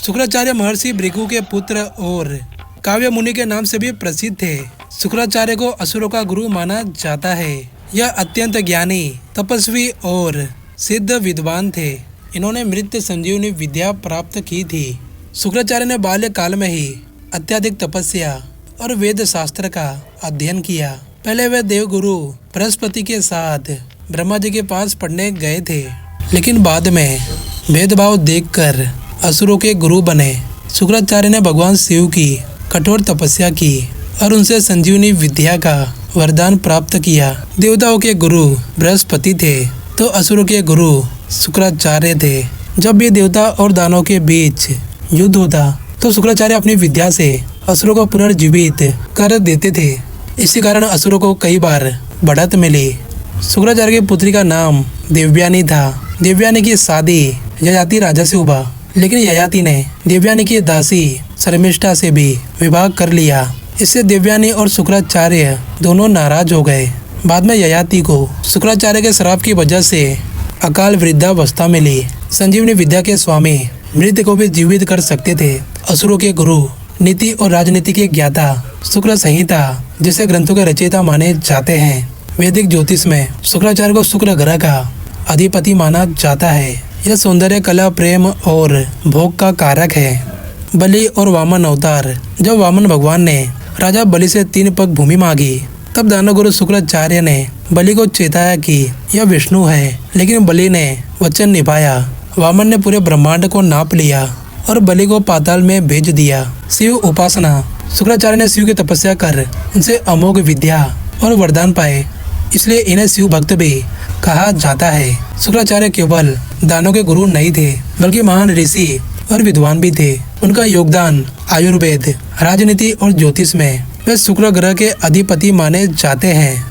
शुक्राचार्य महर्षि भृगु के पुत्र और काव्य मुनि के नाम से भी प्रसिद्ध थे। शुक्राचार्य को असुरों का गुरु माना जाता है। यह अत्यंत ज्ञानी, तपस्वी और सिद्ध विद्वान थे। इन्होंने मृत संजीवनी विद्या प्राप्त की थी। शुक्राचार्य ने बाल्यकाल में ही अत्यधिक तपस्या और वेद शास्त्र का अध्ययन किया। पहले वे देवगुरु बृहस्पति के साथ ब्रह्मा जी के पास पढ़ने गए थे, लेकिन बाद में भेदभाव देखकर असुरों के गुरु बने। शुक्राचार्य ने भगवान शिव की कठोर तपस्या की और उनसे संजीवनी विद्या का वरदान प्राप्त किया। देवताओं के गुरु बृहस्पति थे तो असुरों के गुरु शुक्राचार्य थे। जब भी देवता और दानवों के बीच युद्ध होता तो शुक्राचार्य अपनी विद्या से असुरों को पुनर्जीवित कर देते थे। इसी कारण असुरों को कई बार बढ़त मिली। शुक्राचार्य की पुत्री का नाम देवयानी था। देवयानी की शादी ययाति राजा से हुआ, लेकिन ययाति ने देवयानी की दासी शर्मिष्ठा से भी विवाह कर लिया। इससे देवयानी और शुक्राचार्य दोनों नाराज हो गए। बाद में ययाति को शुक्राचार्य के श्राप की वजह से अकाल वृद्धावस्था मिली। संजीवनी विद्या के स्वामी मृत को भी जीवित कर सकते थे। असुरों के गुरु नीति और राजनीति के ज्ञाता शुक्र संहिता जैसे ग्रंथों के रचयिता माने जाते हैं। वैदिक ज्योतिष में शुक्राचार्य को शुक्र ग्रह का अधिपति माना जाता है। यह सौंदर्य, कला, प्रेम और भोग का कारक है। बलि और वामन अवतार। जब वामन भगवान ने राजा बलि से 3 पग भूमि मांगी, तब दानवगुरु शुक्राचार्य ने बलि को चेताया कि यह विष्णु है, लेकिन बलि ने वचन निभाया। वामन ने पूरे ब्रह्मांड को नाप लिया और बलि को पाताल में भेज दिया। शिव उपासना। शुक्राचार्य ने शिव की तपस्या कर उनसे अमोघ विद्या और वरदान पाए, इसलिए इन्हें शिव भक्त भी कहा जाता है। शुक्राचार्य केवल दानों के गुरु नहीं थे, बल्कि महान ऋषि और विद्वान भी थे। उनका योगदान आयुर्वेद, राजनीति और ज्योतिष में वे शुक्र ग्रह के अधिपति माने जाते हैं।